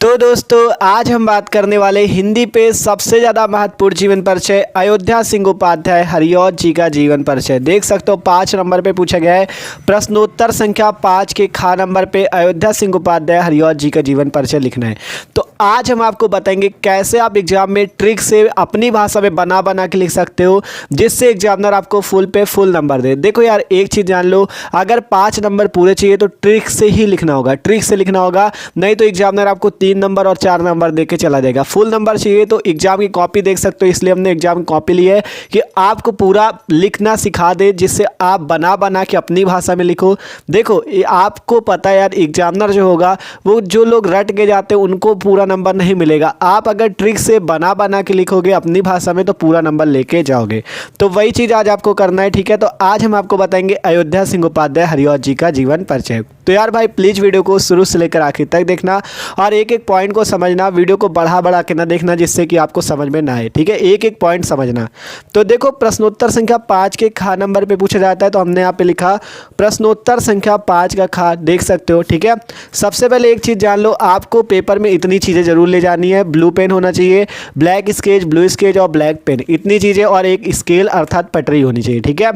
तो दोस्तों आज हम बात करने वाले हिंदी पे सबसे ज़्यादा महत्वपूर्ण जीवन परिचय अयोध्या सिंह उपाध्याय हरिऔध जी का जीवन परिचय। देख सकते हो 5 नंबर पे पूछा गया है। प्रश्नोत्तर संख्या 5 के खा नंबर पे अयोध्या सिंह उपाध्याय हरिऔध जी का जीवन परिचय लिखना है। तो आज हम आपको बताएंगे कैसे आप एग्जाम में ट्रिक से अपनी भाषा में बना बना के लिख सकते हो, जिससे एग्जामिनर आपको फुल पे फुल नंबर दे। देखो यार, एक चीज़ जान लो, अगर 5 नंबर पूरे चाहिए तो ट्रिक से ही लिखना होगा, ट्रिक से लिखना होगा, नहीं तो एग्जामिनर आपको 3 नंबर और 4 नंबर दे के चला जाएगा। फुल नंबर चाहिए तो एग्जाम की कॉपी देख सकते हो, इसलिए हमने एग्जाम की कॉपी ली है कि आपको पूरा लिखना सिखा दे, जिससे आप बना बना के अपनी भाषा में लिखो। देखो आपको पता है यार, एग्जामिनर जो होगा वो जो लोग रट के जाते हैं उनको पूरा नंबर नहीं मिलेगा। आप अगर ट्रिक से बना बना के लिखोगे अपनी भाषा में तो पूरा नंबर लेके जाओगे। तो वही चीज़ आज आपको करना है, ठीक है। तो आज हम आपको बताएंगे अयोध्या सिंह उपाध्याय हरिऔध जी का जीवन परिचय। तो यार भाई प्लीज़ वीडियो को शुरू से लेकर आखिर तक देखना और एक एक पॉइंट को समझना, वीडियो को बढ़ा बढ़ा के ना देखना जिससे कि आपको समझ में ना आए, ठीक है। एक एक पॉइंट समझना। तो देखो प्रश्नोत्तर संख्या 5 के खा नंबर पे पूछा जाता है, तो हमने यहाँ पे लिखा प्रश्नोत्तर संख्या 5 का खा, देख सकते हो, ठीक है। सबसे पहले एक चीज़ जान लो, आपको पेपर में इतनी चीज़ें जरूर ले जानी है। ब्लू पेन होना चाहिए, ब्लैक स्केच, ब्लू स्केच और ब्लैक पेन, इतनी चीज़ें, और एक स्केल अर्थात पटरी होनी चाहिए, ठीक है।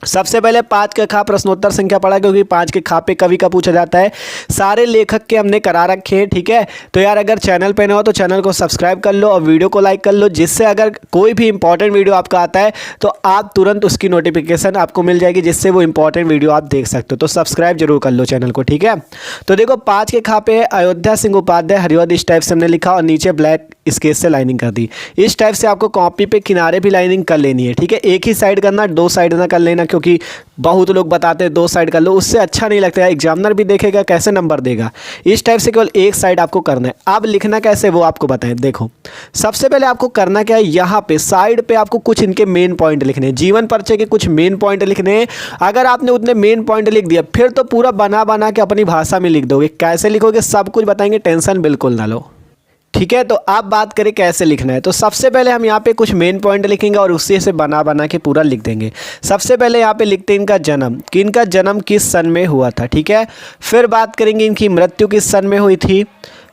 सबसे पहले 5 का खा प्रश्नोत्तर संख्या पढ़ा, क्योंकि 5 के खा पे कवि का पूछा जाता है। सारे लेखक के हमने करा रखे हैं, ठीक है। तो यार अगर चैनल पे ना हो तो चैनल को सब्सक्राइब कर लो और वीडियो को लाइक कर लो, जिससे अगर कोई भी इंपॉर्टेंट वीडियो आपका आता है तो आप तुरंत उसकी नोटिफिकेशन आपको मिल जाएगी, जिससे वो इंपॉर्टेंट वीडियो आप देख सकते हो। तो सब्सक्राइब जरूर कर लो चैनल को, ठीक है। तो देखो 5 के खा पे अयोध्या सिंह उपाध्याय हरिऔध, इस टाइप से हमने लिखा और नीचे ब्लैक स्केच से लाइनिंग कर दी। इस टाइप से आपको कॉपी पे किनारे भी लाइनिंग कर लेनी है, ठीक है। एक ही साइड करना, 2 साइड ना कर लेना, क्योंकि बहुत लोग बताते हैं 2 साइड कर लो, उससे अच्छा नहीं लगता है, एग्जामिनर भी देखेगा कैसे नंबर देगा। इस टाइप से केवल एक साइड आपको करना है। अब लिखना कैसे वो आपको बताएं। देखो सबसे पहले आपको करना क्या है, यहाँ पे साइड पे आपको कुछ इनके मेन पॉइंट लिखने हैं, जीवन परिचय के कुछ मेन पॉइंट लिखने हैं। अगर आपने उतने मेन पॉइंट लिख दिया फिर तो पूरा बना बना के अपनी भाषा में लिख दोगे। कैसे लिखोगे सब कुछ बताएंगे, टेंशन बिल्कुल ना लो, ठीक है। तो आप बात करें कैसे लिखना है, तो सबसे पहले हम यहाँ पे कुछ मेन पॉइंट लिखेंगे और उससे से बना बना के पूरा लिख देंगे। सबसे पहले यहाँ पे लिखते हैं इनका जन्म, कि इनका जन्म किस सन में हुआ था, ठीक है। फिर बात करेंगे इनकी मृत्यु किस सन में हुई थी।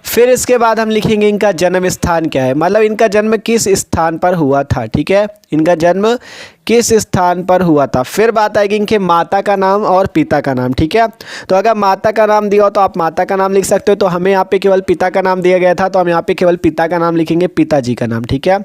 फिर इसके बाद हम लिखेंगे इनका जन्म स्थान क्या है, मतलब इनका जन्म किस स्थान पर हुआ था, ठीक है। इनका जन्म किस स्थान पर हुआ था। फिर बात आएगी इनके माता का नाम और पिता का नाम, ठीक है। तो अगर माता का नाम दिया हो तो आप माता का नाम लिख सकते हो, तो हमें यहाँ पे केवल पिता का नाम दिया गया था, तो हम यहाँ पे केवल पिता का नाम लिखेंगे, पिताजी का नाम, ठीक है।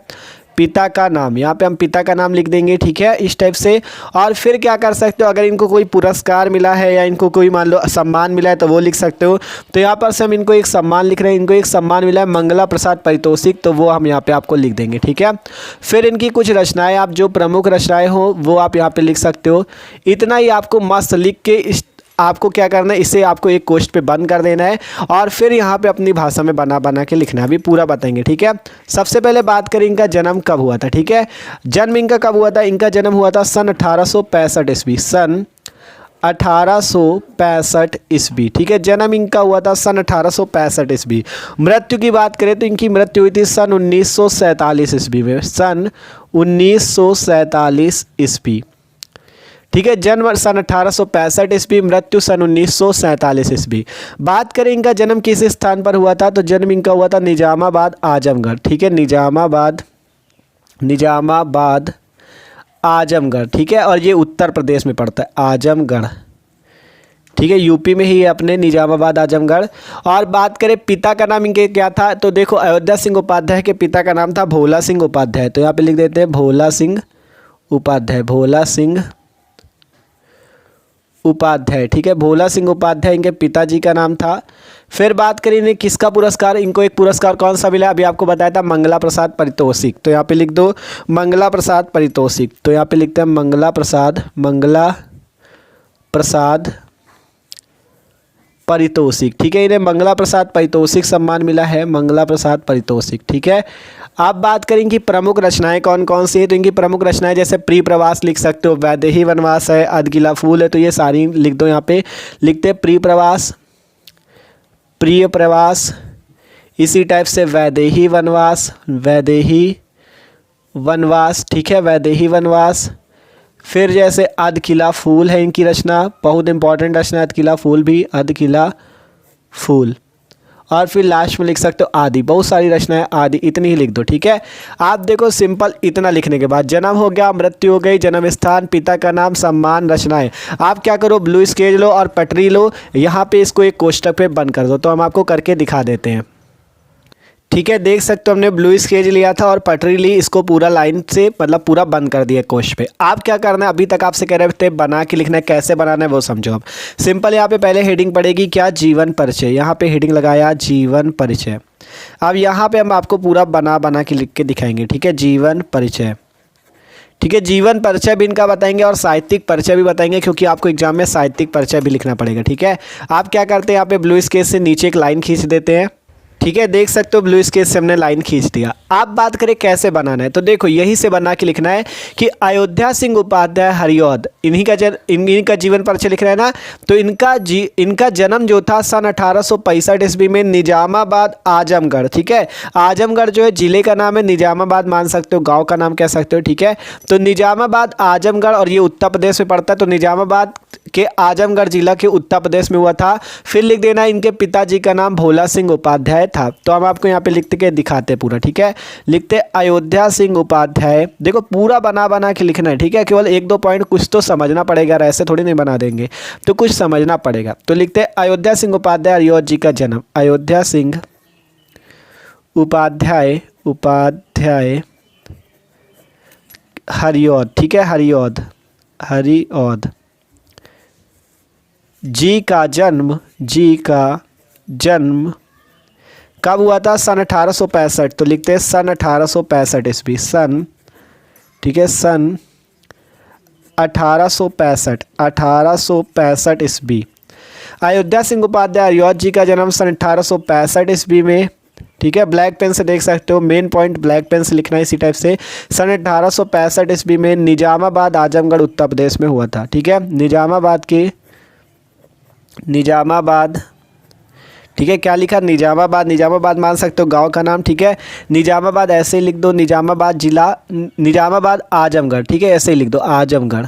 पिता का नाम, यहाँ पे हम पिता का नाम लिख देंगे, ठीक है, इस टाइप से। और फिर क्या कर सकते हो, अगर इनको कोई पुरस्कार मिला है या इनको कोई मान लो सम्मान मिला है तो वो लिख सकते हो। तो यहाँ पर से हम इनको एक सम्मान लिख रहे हैं, इनको एक सम्मान मिला है मंगला प्रसाद पारितोषिक, तो वो हम यहाँ पे आपको लिख देंगे, ठीक है। फिर इनकी कुछ रचनाएं, आप जो प्रमुख रचनाएं हो वो आप यहाँ पे लिख सकते हो। इतना ही आपको मस्त लिख के आपको क्या करना है, इसे आपको एक कोष्ठ पे बंद कर देना है और फिर यहाँ पे अपनी भाषा में बना बना के लिखना है। अभी पूरा बताएंगे, ठीक है। सबसे पहले बात करें इनका जन्म कब हुआ था, ठीक है। जन्म इनका कब हुआ था, इनका जन्म हुआ था सन 1865 ईस्वी, सन 1865 ईस्वी, ठीक है। जन्म इनका हुआ था सन 1865 ईस्वी। मृत्यु की बात करें तो इनकी मृत्यु हुई थी सन 1947 ईस्वी में, सन 1947 ईस्वी, ठीक है। जन्म सन 1865 ईस्वी, मृत्यु सन 1947 ईस्वी। बात करें इनका जन्म किस स्थान पर हुआ था, तो जन्म इनका हुआ था निजामाबाद आजमगढ़, ठीक है। निजामाबाद आजमगढ़, ठीक है। और ये उत्तर प्रदेश में पड़ता है, आजमगढ़, ठीक है, यूपी में ही है अपने निजामाबाद आजमगढ़। और बात करें पिता का नाम इनके क्या था, तो देखो अयोध्या सिंह उपाध्याय के पिता का नाम था भोला सिंह उपाध्याय, तो यहाँ पे लिख देते हैं भोला सिंह उपाध्याय, भोला सिंह उपाध्याय, ठीक है। भोला सिंह उपाध्याय इनके पिताजी का नाम था। फिर बात करें इन्हें किसका पुरस्कार, इनको एक पुरस्कार कौन सा मिला, अभी आपको बताया था मंगला प्रसाद पारितोषिक, तो यहाँ पे लिख दो मंगला प्रसाद पारितोषिक, तो यहाँ पे लिखते हैं मंगला प्रसाद पारितोषिक, ठीक है। इन्हें मंगला प्रसाद पारितोषिक सम्मान मिला है, मंगला प्रसाद पारितोषिक, ठीक है। आप बात करेंगे प्रमुख रचनाएं कौन कौन सी है, तो इनकी प्रमुख रचनाएं जैसे प्रिय प्रवास लिख सकते हो, वैदेही वनवास है, अधकिला फूल है, तो ये सारी लिख दो। यहाँ पे लिखते हैं प्रिय प्रवास, इसी टाइप से वैदेही वनवास, ठीक है, वैदेही वनवास। फिर जैसे अधकिला फूल है इनकी रचना, बहुत इंपॉर्टेंट रचना है अधकिला फूल भी, अधकिला फूल। और फिर लास्ट में लिख सकते हो आदि, बहुत सारी रचनाएं आदि, इतनी ही लिख दो। ठीक है, आप देखो सिंपल इतना लिखने के बाद जन्म हो गया, मृत्यु हो गई, जन्म स्थान, पिता का नाम, सम्मान, रचनाएं। आप क्या करो, ब्लू स्केच लो और पटरी लो, यहाँ पे इसको एक कोष्टक पे बंद कर दो। तो हम आपको करके दिखा देते हैं। ठीक है, देख सकते हो हमने ब्लू स्केच लिया था और पटरी ली, इसको पूरा लाइन से मतलब पूरा बंद कर दिया कोश पे। आप क्या करना है, अभी तक आपसे कह रहे थे बना के लिखना है, कैसे बनाना है वो समझो। अब सिंपल यहाँ पे पहले हेडिंग पड़ेगी क्या, जीवन परिचय। यहाँ पे हेडिंग लगाया जीवन परिचय। अब यहाँ पे हम आपको पूरा बना के लिख के दिखाएंगे। ठीक है, जीवन परिचय। ठीक है, जीवन परिचय भी इनका बताएंगे और साहित्यिक परिचय भी बताएंगे, क्योंकि आपको एग्जाम में साहित्यिक परिचय भी लिखना पड़ेगा। ठीक है, आप क्या करते हैं, यहाँ पे ब्लू स्केच से नीचे एक लाइन खींच देते हैं। ठीक है, देख सकते हो ब्लू स्केच से हमने लाइन खींच दिया। आप बात करें कैसे बनाना है, तो देखो यही से बना के लिखना है कि अयोध्या सिंह उपाध्याय हरिऔध, इन्हीं का जीवन परिचय लिख रहे हैं ना। तो इनका जन्म जो था सन 1865 ईस्वी में निजामाबाद आजमगढ़। ठीक है, आजमगढ़ जो है जिले का नाम है, निजामाबाद मान सकते हो, गाँव का नाम कह सकते हो। ठीक है, तो निजामाबाद आजमगढ़, और ये उत्तर प्रदेश में पड़ता है, तो निजामाबाद के आजमगढ़ जिला के उत्तर प्रदेश में हुआ था। फिर लिख देना इनके पिताजी का नाम भोला सिंह उपाध्याय था। तो हम आपको यहाँ पे लिखते के दिखाते पूरा। ठीक है, लिखते अयोध्या सिंह उपाध्याय। देखो पूरा बना के लिखना है। ठीक है, केवल 1-2 पॉइंट कुछ तो समझना पड़ेगा, ऐसे थोड़ी नहीं बना देंगे, तो कुछ समझना पड़ेगा। तो लिखते अयोध्या सिंह उपाध्याय हरिऔध जी का जन्म, अयोध्या सिंह उपाध्याय हरिऔध। ठीक है, हरिऔध जी का जन्म कब हुआ था, सन 1865। तो लिखते हैं सन 1865 ईस्वी, सन। ठीक है, सन 1865 ईस्वी। अयोध्या सिंह उपाध्याय हरिऔध जी का जन्म सन 1865 ईस्वी में। ठीक है, ब्लैक पेन से देख सकते हो, मेन पॉइंट ब्लैक पेन से लिखना है इसी टाइप से। सन 1865 ईस्वी में निजामाबाद आजमगढ़ उत्तर प्रदेश में हुआ था। ठीक है, निजामाबाद। ठीक है, क्या लिखा, निजामाबाद मान सकते हो गांव का नाम। ठीक है, निजामाबाद ऐसे ही लिख दो, निजामाबाद जिला, निजामाबाद आजमगढ़। ठीक है, ऐसे ही लिख दो, आजमगढ़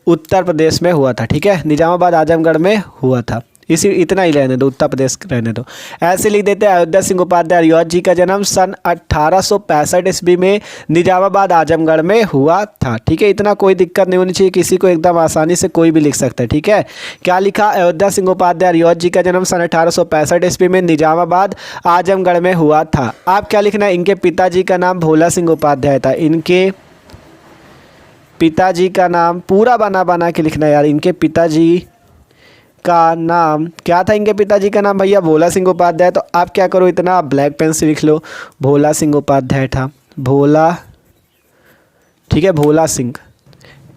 उत्तर प्रदेश में हुआ था। ठीक है, निजामाबाद आजमगढ़ में हुआ था, इतना ही रहने दो, उत्तर प्रदेश रहने दो। ऐसे लिख देते हैं अयोध्या सिंह उपाध्याय हरिऔध जी का जन्म सन 1865 ईस्वी में निजामाबाद आजमगढ़ में हुआ था। ठीक है, इतना कोई दिक्कत नहीं होनी चाहिए, किसी को एकदम आसानी से कोई भी लिख सकता है। ठीक है, क्या लिखा, अयोध्या सिंह उपाध्याय हरिऔध जी का जन्म सन 1865 ईस्वी में निजामाबाद आजमगढ़ में हुआ था। आप क्या लिखना है, इनके पिताजी का नाम भोला सिंह उपाध्याय था। इनके पिताजी का नाम पूरा बना के लिखना है यार। इनके पिताजी का नाम क्या था, इनके पिताजी का नाम भैया भोला सिंह उपाध्याय। तो आप क्या करो, इतना ब्लैक पेन से लिख लो, भोला सिंह उपाध्याय था, भोला। ठीक है, भोला सिंह।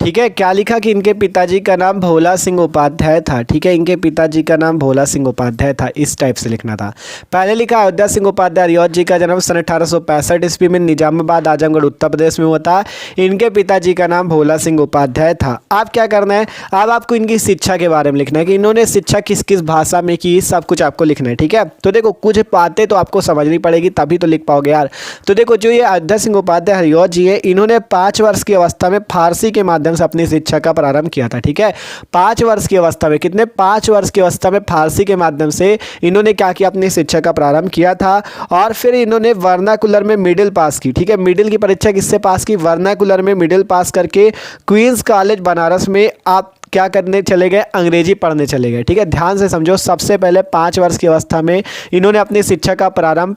ठीक है, क्या लिखा कि इनके पिताजी का नाम भोला सिंह उपाध्याय था। ठीक है, इनके पिताजी का नाम भोला सिंह उपाध्याय था, इस टाइप से लिखना था। पहले लिखा अयोध्या सिंह उपाध्याय हरिऔध जी का जन्म सन 1865 ईस्वी में निजामाबाद आजमगढ़ उत्तर प्रदेश में हुआ था। इनके पिताजी का नाम भोला सिंह उपाध्याय था। आप क्या करना है, अब आपको इनकी शिक्षा के बारे में लिखना है कि इन्होंने शिक्षा किस किस भाषा में की, सब कुछ आपको लिखना है। ठीक है, तो देखो कुछ बातें तो आपको समझनी पड़ेगी, तभी तो लिख पाओगे यार। तो देखो जो ये अयोध्या सिंह उपाध्याय हरिऔध जी है, इन्होंने 5 वर्ष की अवस्था में फारसी के माध्यम से अपनी शिक्षा का प्रारंभ किया था। ठीक है, 5 वर्ष की अवस्था में, कितने 5 वर्ष की अवस्था में फारसी के माध्यम से इन्होंने क्या किया, अपनी शिक्षा का प्रारंभ किया था। और फिर इन्होंने वर्नाकुलर में मिडिल पास की। ठीक है, मिडिल की परीक्षा किससे पास की, वर्नाकुलर में मिडिल पास करके क्वींस कॉलेज बनारस में आप क्या करने चले गए, अंग्रेजी पढ़ने चले गए। ठीक है, ध्यान से समझो, सबसे पहले 5 वर्ष की अवस्था में इन्होंने अपनी शिक्षा का प्रारंभ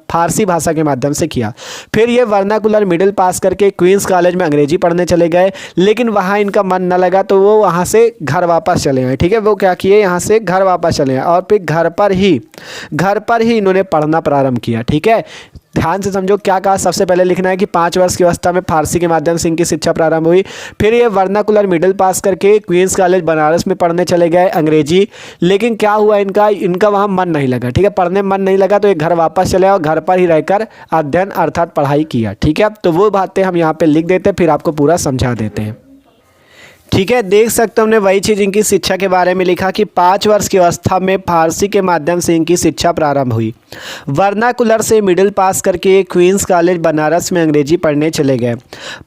फारसी भाषा के माध्यम से किया। फिर ये वर्नाकुलर मिडिल पास करके क्वींस कॉलेज में अंग्रेजी पढ़ने चले गए, लेकिन वहाँ इनका मन न लगा तो वो वहाँ से घर वापस चले गए। ठीक है, वो क्या किए, यहाँ से घर वापस चले गए और फिर घर पर ही इन्होंने पढ़ना प्रारंभ किया। ठीक है, ध्यान से समझो क्या कहा, सबसे पहले लिखना है कि 5 वर्ष की अवस्था में फारसी के माध्यम से इनकी शिक्षा प्रारंभ हुई। फिर ये वर्नाकुलर मिडिल पास करके क्वींस कॉलेज बनारस में पढ़ने चले गए अंग्रेजी, लेकिन क्या हुआ, इनका वहाँ मन नहीं लगा। ठीक है, पढ़ने मन नहीं लगा तो ये घर वापस चले और घर पर ही रहकर अध्ययन अर्थात पढ़ाई किया। ठीक है, तो वो बातें हम यहाँ पे लिख देते, फिर आपको पूरा समझा देते हैं। ठीक है, देख सकते हो हमने वही चीज़ इनकी शिक्षा के बारे में लिखा कि 5 वर्ष की अवस्था में फारसी के माध्यम से इनकी शिक्षा प्रारंभ हुई। वर्नाकुलर से मिडिल पास करके क्वींस कॉलेज बनारस में अंग्रेजी पढ़ने चले गए,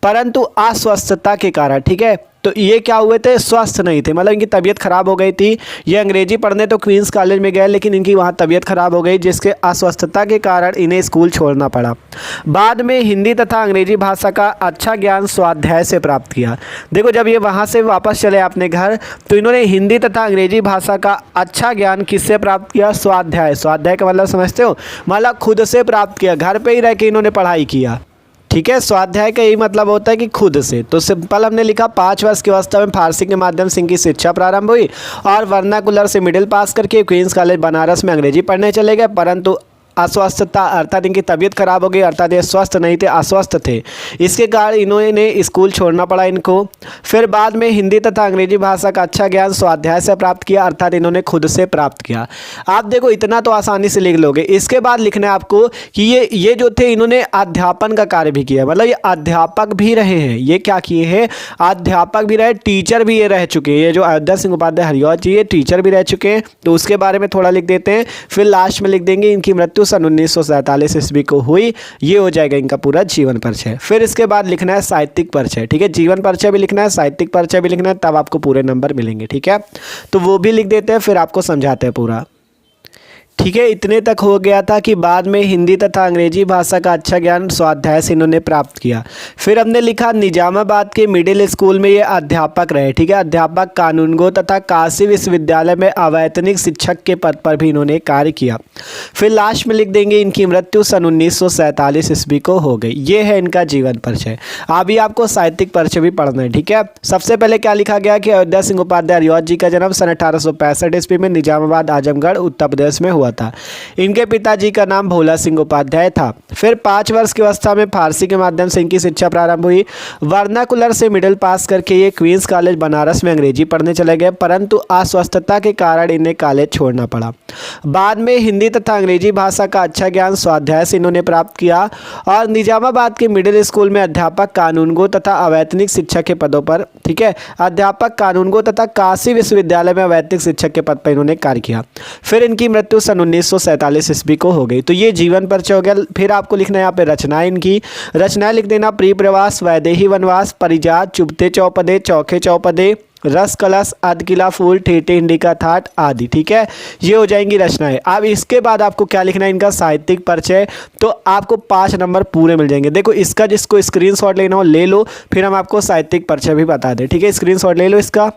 परंतु अस्वस्थता के कारण, ठीक है, तो ये क्या हुए थे, स्वस्थ नहीं थे, मतलब इनकी तबीयत खराब हो गई थी। ये अंग्रेजी पढ़ने तो क्वींस कॉलेज में गए, लेकिन इनकी वहाँ तबीयत खराब हो गई, जिसके अस्वस्थता के कारण इन्हें स्कूल छोड़ना पड़ा। बाद में हिंदी तथा अंग्रेजी भाषा का अच्छा ज्ञान स्वाध्याय से प्राप्त किया। देखो जब ये वहाँ से वापस चले अपने घर, तो इन्होंने हिंदी तथा अंग्रेजी भाषा का अच्छा ज्ञान किससे प्राप्त किया, स्वाध्याय। स्वाध्याय का मतलब समझते हो, मतलब खुद से प्राप्त किया, घर पे ही रह के इन्होंने पढ़ाई किया। ठीक है, स्वाध्याय का यही मतलब होता है कि खुद से। तो सिंपल हमने लिखा 5 वर्ष की अवस्था में फारसी के माध्यम से इनकी शिक्षा प्रारंभ हुई और वर्नाकुलर से मिडिल पास करके क्वींस कॉलेज बनारस में अंग्रेजी पढ़ने चले गए, परंतु अस्वस्थता अर्थात इनकी तबीयत खराब हो गई, अर्थात ये स्वस्थ नहीं थे, अस्वस्थ थे, इसके कारण इन्होंने स्कूल छोड़ना पड़ा इनको। फिर बाद में हिंदी तथा अंग्रेजी भाषा का अच्छा ज्ञान स्वाध्याय से प्राप्त किया, अर्थात इन्होंने खुद से प्राप्त किया। आप देखो इतना तो आसानी से लिख लोगे। इसके बाद लिखना है आपको कि ये जो थे इन्होंने अध्यापन का कार्य भी किया, मतलब ये अध्यापक भी रहे हैं। ये क्या किए हैं, अध्यापक भी रहे, टीचर भी ये रह चुके हैं। ये जो अयोध्या सिंह उपाध्याय हरिऔध जी ये टीचर भी रह चुके हैं, तो उसके बारे में थोड़ा लिख देते हैं। फिर लास्ट में लिख देंगे इनकी मृत्यु सन 1947 ईस्वी को हुई। ये हो जाएगा इनका पूरा जीवन परिचय। फिर इसके बाद लिखना है साहित्यिक परिचय। ठीक है, जीवन परिचय भी लिखना है, साहित्यिक परिचय भी लिखना है, तब आपको पूरे नंबर मिलेंगे। ठीक है, तो वो भी लिख देते हैं, फिर आपको समझाते हैं पूरा। ठीक है, इतने तक हो गया था कि बाद में हिंदी तथा अंग्रेजी भाषा का अच्छा ज्ञान स्वाध्याय से इन्होंने प्राप्त किया। फिर हमने लिखा निजामाबाद के मिडिल स्कूल में ये अध्यापक रहे। ठीक है, अध्यापक कानूनगो तथा काशी विश्वविद्यालय में अवैतनिक शिक्षक के पद पर भी इन्होंने कार्य किया। फिर लास्ट में लिख देंगे इनकी मृत्यु सन 1947 ईस्वी को हो गई। ये है इनका जीवन परिचय। अभी आपको साहित्यिक परिचय भी पढ़ना है। ठीक है, सबसे पहले क्या लिखा गया कि अयोध्या सिंह उपाध्याय हरिऔध जी का जन्म सन 1865 ईस्वी में निजामाबाद आजमगढ़ उत्तर प्रदेश में हुआ था। इनके पिताजी का नाम भोला सिंह उपाध्याय था। फिर 5 वर्ष की अवस्था में फारसी के माध्यम से इनकी शिक्षा प्रारंभ हुई। वर्नाकुलर से मिडिल पास करके ये क्वींस कॉलेज बनारस में अंग्रेजी पढ़ने चले गए, परंतु अस्वस्थता के कारण इन्हें कॉलेज छोड़ना पड़ा। बाद में हिंदी तथा अंग्रेजी भाषा का अच्छा ज्ञान स्वाध्याय से इन्होंने प्राप्त किया और निजामाबाद के मिडिल स्कूल में अध्यापक कानूनगो तथा अवैतनिक शिक्षक के पदों पर, ठीक है, अध्यापक कानूनगो तथा काशी विश्वविद्यालय में अवैतनिक शिक्षक के पद पर इन्होंने कार्य किया। फिर इनकी मृत्यु सन 1947 ईस्वी को हो गई। तो ये जीवन परिचय हो गया। फिर आपको लिखना है यहाँ पे रचनाएं इनकी। रचनाएं लिख देना प्रिय प्रवास, वैदेही वनवास, परिजात, चुभते चौपदे, चौखे चौपदे, रस कलश, अध किला फूल, ठेठे इंडिका थाट आदि। ठीक है, ये हो जाएंगी रचनाएं। अब इसके बाद आपको क्या लिखना है, इनका साहित्यिक परिचय। तो आपको 5 नंबर पूरे मिल जाएंगे। देखो इसका जिसको स्क्रीनशॉट लेना हो ले लो, फिर हम आपको साहित्यिक परिचय भी बता दें। ठीक है, स्क्रीनशॉट ले लो इसका।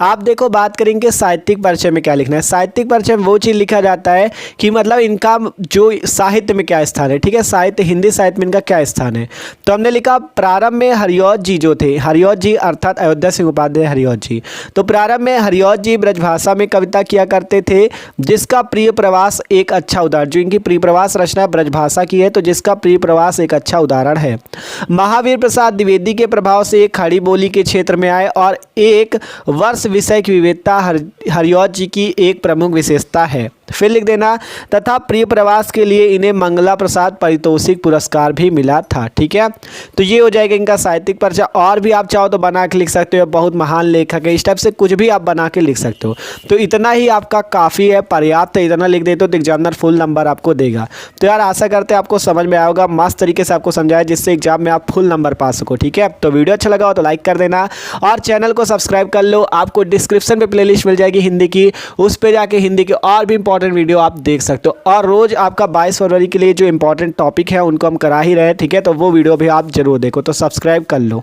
आप देखो बात करेंगे साहित्यिक परिचय में क्या लिखना है। साहित्यिक परिचय में वो चीज़ लिखा जाता है कि मतलब इनका जो साहित्य में क्या स्थान है। ठीक है, साहित्य हिंदी साहित्य में इनका क्या स्थान है। तो हमने लिखा प्रारंभ में हरिऔध जी जो थे, हरिऔध जी अर्थात अयोध्या सिंह उपाध्याय हरिऔध जी। तो प्रारंभ में हरिऔध जी ब्रजभाषा में कविता किया करते थे, जिसका प्रिय प्रवास एक अच्छा उदाहरण, जो इनकी प्रिय प्रवास रचना ब्रजभाषा की है, तो जिसका प्रिय प्रवास एक अच्छा उदाहरण है। महावीर प्रसाद द्विवेदी के प्रभाव से एक खड़ी बोली के क्षेत्र में आए और एक वर्ष विषय की विविधता हरिऔध जी की एक प्रमुख विशेषता है। फिर लिख देना तथा प्रिय प्रवास के लिए इन्हें मंगला प्रसाद पारितोषिक पुरस्कार भी मिला था। ठीक है, तो ये हो जाएगा इनका साहित्यिक परिचय। और भी आप चाहो तो बना के लिख सकते हो, बहुत महान लेखक है, इस टाइप से कुछ भी आप बना के लिख सकते हो। तो इतना ही आपका काफ़ी है, पर्याप्त है। इतना लिख देते हो तो एग्जामिनर फुल नंबर आपको देगा। तो यार आशा करते हैं आपको समझ में आया होगा, मस्त तरीके से आपको समझाया जिससे एग्जाम में आप फुल नंबर पा सको। ठीक है, तो वीडियो अच्छा लगा हो तो लाइक कर देना और चैनल को सब्सक्राइब कर लो। आपको डिस्क्रिप्शन पे प्लेलिस्ट मिल जाएगी हिंदी की, उस पर जाके हिंदी के और भी इंपॉर्टेंट वीडियो आप देख सकते हो। और रोज आपका 22 फरवरी के लिए जो इंपॉर्टेंट टॉपिक है उनको हम करा ही रहे हैं। ठीक है, तो वो वीडियो भी आप जरूर देखो। तो सब्सक्राइब कर लो।